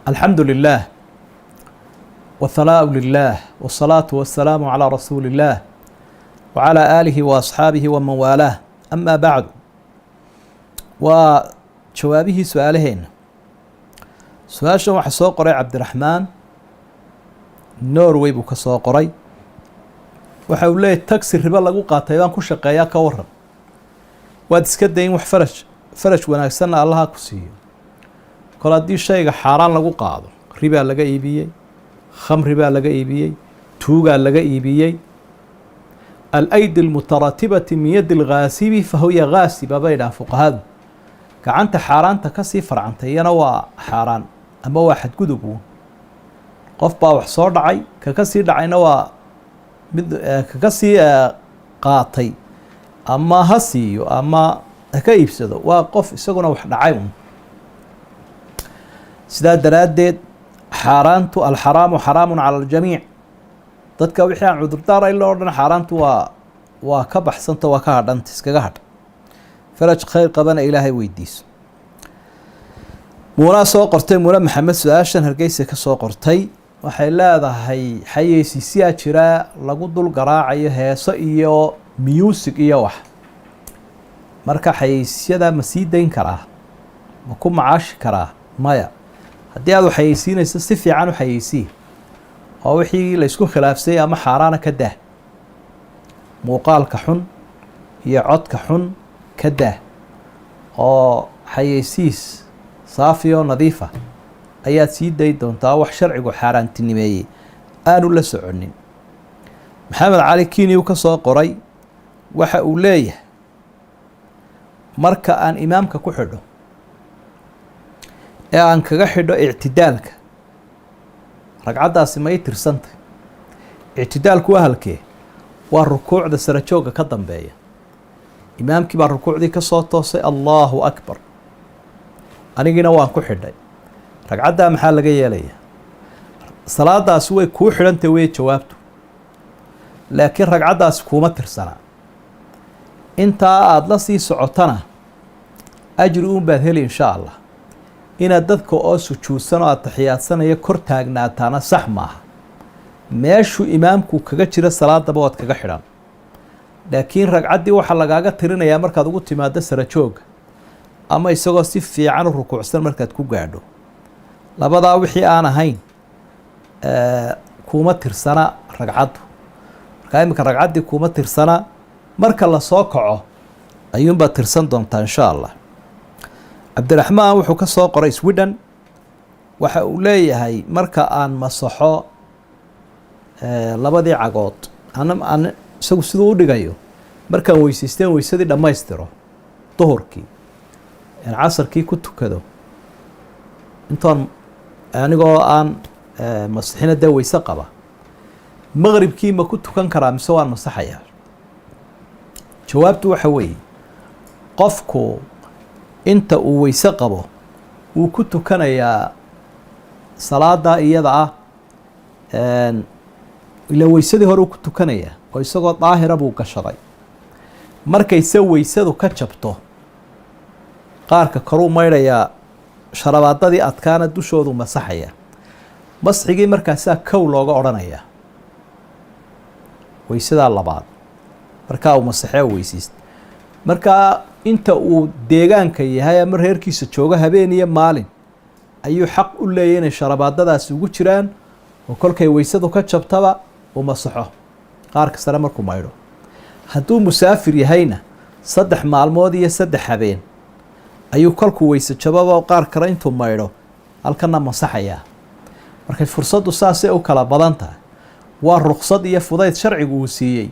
الحمد لله والثناء لله والصلاة والسلام على رسول الله وعلى آله وأصحابه ومن والاه أما بعد وجوابه سؤالهين سؤاشا waxa soo qoray Cabdiraxmaan Norway buu ka soo qoray waxa uu leeyahay taxi riba lagu qaatay baan ku shaqeeyaa ka waran waad iska dayn wax faraj wanaagsan Allah ku siiyo kala hadii shayga xaraan lagu qaado riba laga iibiyay khamri baa laga iibiyay tuuga laga iibiyay الأيدي المتراتبة من يد الغاسب فهي غاسبة بين فقهاء كعنت حاران تكسي فرعنت ينا وحاران أما واحد كذبون قف باوح صار دعي ككسي دعينا ككسي قاطي أما هسي أما كيف سدوا وقف سجنا واحد عيون سداد درادد حارانت الحرام حرام على الجميع dadka wixii aan cudurdaar ay loo dhan xaraantu waa ka baxsanta waa ka hadhanta iskaga hadh faraj khayr qabana ilaahay weydiiso muuna soo qortay muuna maxamed su'aashan hargeysa ka soo qortay waxay leedahay xayeysiisiya jira lagu dul garaacayo heeso iyo music iyo wax marka xayeysiiyada ma sii dayn karaa ma ku macaashi karaa maya haddii aad xayeysiinayso si fiican u xayeysii oo wixii la isku khilaafsay ama xaraana ka dah muuqaalka xun iyo codka xun ka dah oo xayeysiis saafi oo nadiif ah ayaad sii day doontaa wax sharcigu xaaraantinimeeyay aanu la soconin maxamed cali kiini uu ka soo qoray waxa uu leeyahay marka aan imaamka ku xidho ee aan kaga xidho ictidaalka ragcadaasi ma ay tirsantay ictidaalku waa halkee waa rukuucda sare jooga ka dambeeya imaamkii baa rukuucdii ka soo toosay allahu akbar anigina waan ku xidhay ragcaddaa maxaa laga yeelayaa salaadaasi way kuu xidhantay wey jawaabtu laakiin ragcaddaasi kuuma tirsanaa intaa aada la sii socotana ajri uun baad heli insha allah inaad dadka oo sujuudsan oo ataxiyaadsanaya kor taagnaataana sax maaha meeshuu imaamku kaga jira salaadaba waad kaga xidhan laakiin ragcaddii waxaa lagaaga tirinayaa markaad ugu timaado sara jooga ama isagoo si fiican u rukuucsan markaad ku gaadho labadaa wixii aan ahayn kuuma tirsana ragcaddu markaa iminka ragcaddii kuuma tirsana marka la soo kaco ayuunbaad tirsan doontaa insha allah cabdiraxmaan wuxuu ka soo qoray Sweden waxa uu leeyahay marka aan masaxo labadii cagood aan isagu sidoo u dhigayo markaan weysiisteen weysadii dhammaystiro duhurkii aan casarkii ku tukado intaan anigoo aan masaxina da weyse qaba maghribkii ma ku tukan karaa mise waan masaxayaa jawaabtu waxa weeye qofku inta uu weyse qabo wuu ku tukanayaa salaada iyada ah ila weysadii hore uu ku tukanayaa oo isagoo daahira buu gashaday markayse weysadu ka jabto qaarka koruu maydhayaa sharabaadadii adkaana dushoodu masaxaya masxigii markaasaa kow looga odhanayaa weysadaa labaad markaa uu masaxee weysiista markaa inta uu deegaanka yahay ama reerkiisa joogo habeen iyo maalin ayuu xaq u leeyahay inay sharabaadadaasi ugu jiraan oo kolkay weysadu ka jabtaba uu masaxo qaarka sare markuu maydho hadduu musaafir yahayna 3 maalmood iyo 3 habeen ayuu kolkuu weyse jababa qaar kale intuu maydho halkana masaxayaa markay fursaddu saasay u kala badan tahay waa ruqsad iyo fudayd sharcigu uu siiyey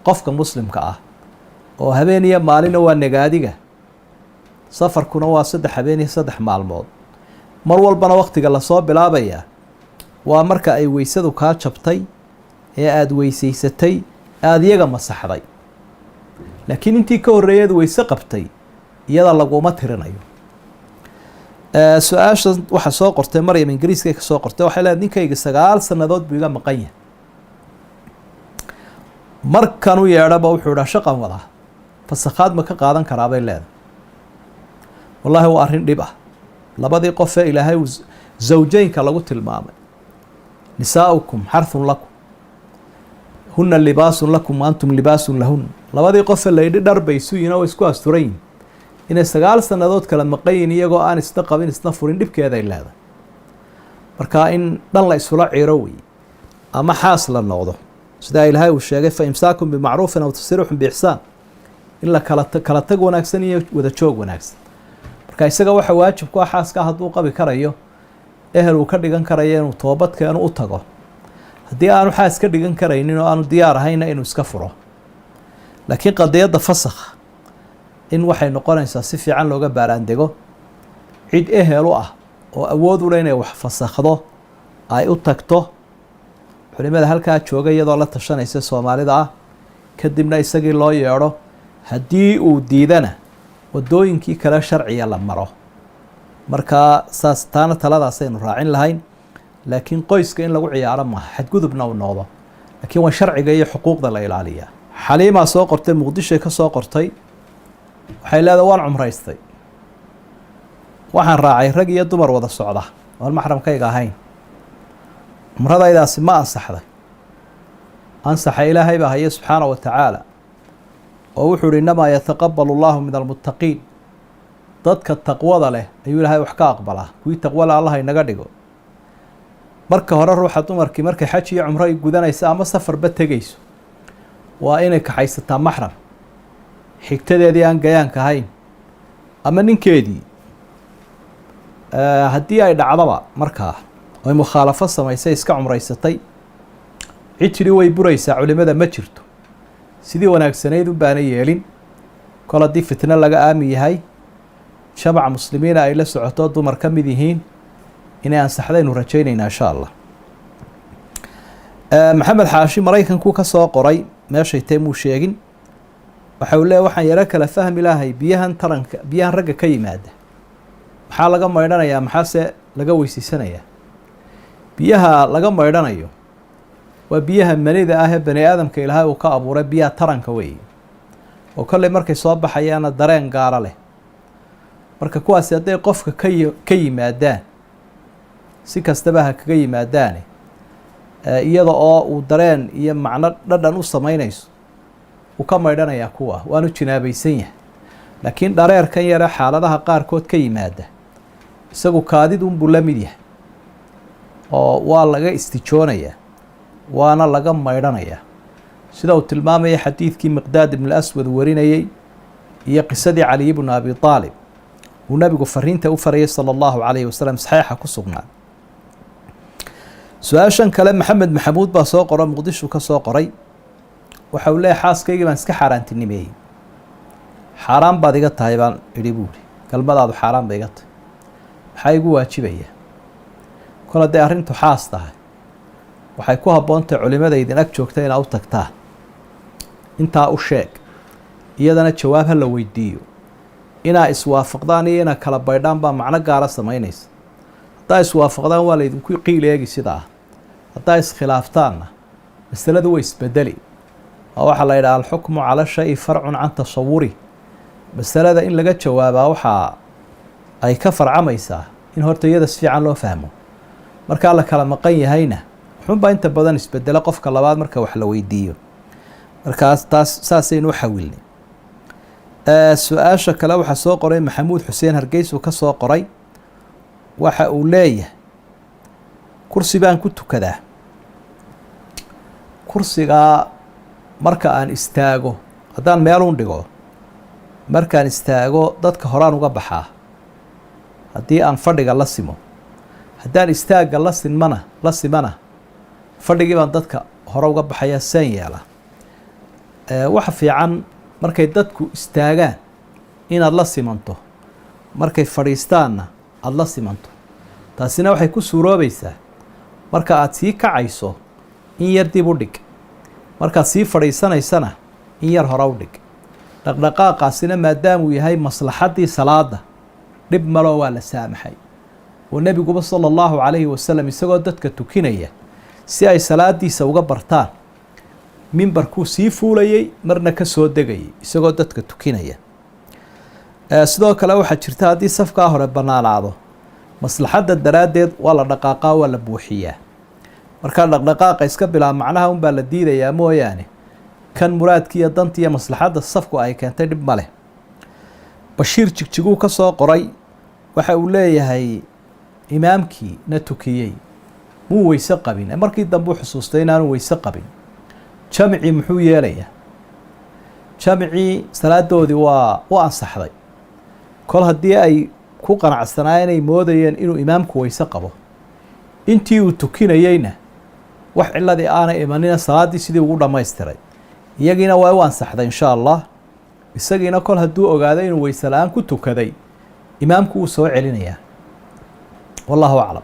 qofka muslimka ah oo habeen iyo maalina waa nagaadiga safarkuna waa 3 habeen iyo 3 maalmood mar walbana waqtiga la soo bilaabaya waa marka ay weysadu ka jabtay ee aad weysaysatay aad iyaga masaxday laakiin intii ka horeeyay weyse qabtay iyada laguma tirinayo su'aasha waxa soo qortay Maryam Ingiriiska ka soo qortay waxa leedahay ninkayga 9 sanadood buu iga maqan yahay markan uu yeedhaba wuxuu dhahay shaqan wada fasakhaad ma ka qaadan karaa bay leedahay wallahi waa arrin dhib ah labadii qof ee ilaahay zawjaynka lagu tilmaamay nisaa'ukum xarthun lakum huna libaasun lakum wa antum libaasun lahun labadii qofe layidhi dhar bay isu yihin oo isku asturan yihin inay 9 sannadood kala maqan yihin iyagoo aan isna qabin isna furin dhibkeeday leedahay marka in dhan la isula ciiro wey ama xaas la noqdo sidaa ilaahay uu sheegay fa imsaakum bimacruufin aw tasriixun biixsaan in la kala tag wanaagsan iyo wada joog wanaagsan marka isaga waxa waajib ku ah xaaska hadduu qabi karayo ehel uu ka dhigan karayo inuu toobadkeenu u tago haddii aanu xaas ka dhigan karaynin oo aanu diyaar ahayna inuu iska furo laakiin qadiyadda fasakha in waxay noqonaysaa si fiican looga baaraandego cid ehel u ah oo awood u leh inay wax fasakhdo ay u tagto culimada halkaa jooga iyadoo la tashanaysa soomaalida ah kadibna isagii loo yeedho haddii uu diidana wadooyinkii kale sharciga la maro markaa saas taana taladaasaynu raacin lahayn laakiin qoyska in lagu ciyaaro maaha xadgudubna uu noqdo laakiin waa sharciga iyo xuquuqda la ilaaliyaa xaliimaa soo qortay muqdishoy ka soo qortay waxay leedahay waan cumraystay waxaan raacay rag iyo dumar wada socda oon maxramkayga ahayn cumradaydaasi ma ansaxday ansaxa ilaahay baa haya subxaana wa tacaala oo wuxuu uhi innamaa yataqabalu allahu min almuttaqiin dadka taqwada leh ayuu ilaahay wax ka aqbalaa kuwii taqwale allah inaga dhigo marka hore ruuxa dumarkii markay xaj iyo cumro ay gudanaysa ama safarba tegayso waa inay kaxaysataa maxram xigtadeedii aan gayaanka ahayn ama ninkeedii haddii ay dhacdaba markaa oy mukhaalafo samaysay iska cumraysatay cid tidhi way buraysaa culimada ma jirto sidii wanaagsanayd un baana yeelin kol haddii fitno laga aami yahay jamaca muslimiina ay la socoto dumar ka mid yihiin inay ansaxdaynu rajaynaynaa insha allah maxamed xaashi maraykankuu ka soo qoray meeshay tay muu sheegin waxa uu leeya waxaan yaro kala fahmi lahay biyahan ragga ka yimaada maxaa laga maydhanayaa maxaase laga weysiisanayaa biyaha laga maydhanayo waa biyaha manida ah ee bani aadamka ilaahay uu ka abuuray biyaha taranka weeye oo kolley markay soo baxayaana dareen gaara leh marka kuwaasi hadday qofka ka yimaadaan si kastaba ha kaga yimaadaane iyada oo uu dareen iyo macno dhadhan u samaynayso uu ka maydhanayaa kuwa waanu jinaabaysan yahay laakiin dhareerkan yare xaaladaha qaarkood ka yimaada isagu kaadid unbuu la mid yahay oo waa laga istijoonayaa waana laga maydhanayaa sida uu tilmaamaya xadiidkii miqdaad ibn aswad warinayey iyo qisadii caliy bnu abi aalib uu nabigu fariinta u farayay sala allahu calayhi wasalam saxiixa ku sugnaa su-aashan kale maxamed maxamuud baa soo qoro muqdisho ka soo qoray waxa uu leeyahy xaaskaygii baan iska xaaraantinimeeyey xaaraan baad iga tahay baan idhi buuri galmadaadu xaaraan ba iga tahay maxaa igu waajibaya kol hadday arrintu xaas tahay waxay ku habboontahay culimada idin ag joogta inaa u tagtaan intaa u sheeg iyadana jawaab ha la weydiiyo inaa iswaafaqdaan iyo inaa kala baydhaan baa macno gaara samaynaysa haddaa iswaafaqdaan waa laydinku qiil eegi sidaa haddaa iskhilaaftaanna masaladu way isbedeli waa waxaa la yidhaha alxukmu cala shay farcun can tasawuri masalada in laga jawaabaa waxaa ay ka farcamaysaa in horta iyada si fiican loo fahmo markaa la kala maqan yahayna wuxuunbaa inta badan isbedelo qofka labaad marka wax la weydiiyo markaas taas saasaynu u xawilnay su-aasha kale waxaa soo qoray maxamuud xuseen hargeysuu ka soo qoray waxa uu leeyahay kursi baan ku tukadaa kursigaa marka aan istaago haddaan meelun dhigo markaan istaago dadka horaan uga baxaa haddii aan fadhiga la simo haddaan istaagga la simana fadhigii baan dadka hore uga baxaya seen yeela waxa fiican markay dadku istaagaan inaad la simanto markay fadhiistaanna aada la simanto taasina waxay ku suuroobaysaa marka aada sii kacayso in yar dib u dhig markaad sii fadhiisanaysana in yar hore u dhig dhaqdhaqaaqaasina maadaamuu yahay maslaxaddii salaada dhib maloo waa la saamaxay oo nebiguba sala allahu calayhi wasalam isagoo dadka tukinaya si ay salaadiisa uga bartaan mimbarkuu sii fuulayey marna ka soo degayay isagoo dadka tukinaya sidoo kale waxaa jirta haddii safkaa hore bannaanaado maslaxadda daraaddeed waa la dhaqaaqaa waa la buuxiyaa. markaa dhaqdhaqaaqa iska bilaab macnaha unbaa la diidayaa mooyaane kan muraadki iyo danti iyo maslaxadda safku ay keentay dhib ma leh. Bashiir Jigjiguu ka soo qoray waxa uu leeyahay imaamkii na tukiyey muu weyse qabin, markii dambe u xusuustay inaanu weyse qabin, jamcii muxuu yeelayaa? jamcii salaadoodii waa u ansaxday kol haddii ay ku qanacsanaayeen ay moodayeen inuu imaamku weyse qabo, intii uu tukinayeyna wax ciladii aanay imanina salaaddii sidii ugu dhammaystiray, iyagiina waa u ansaxday insha allah. isagiina kol hadduu ogaaday inuu weyse la-aan ku tukaday imaamku wuu soo celinayaa. wallahu aclam.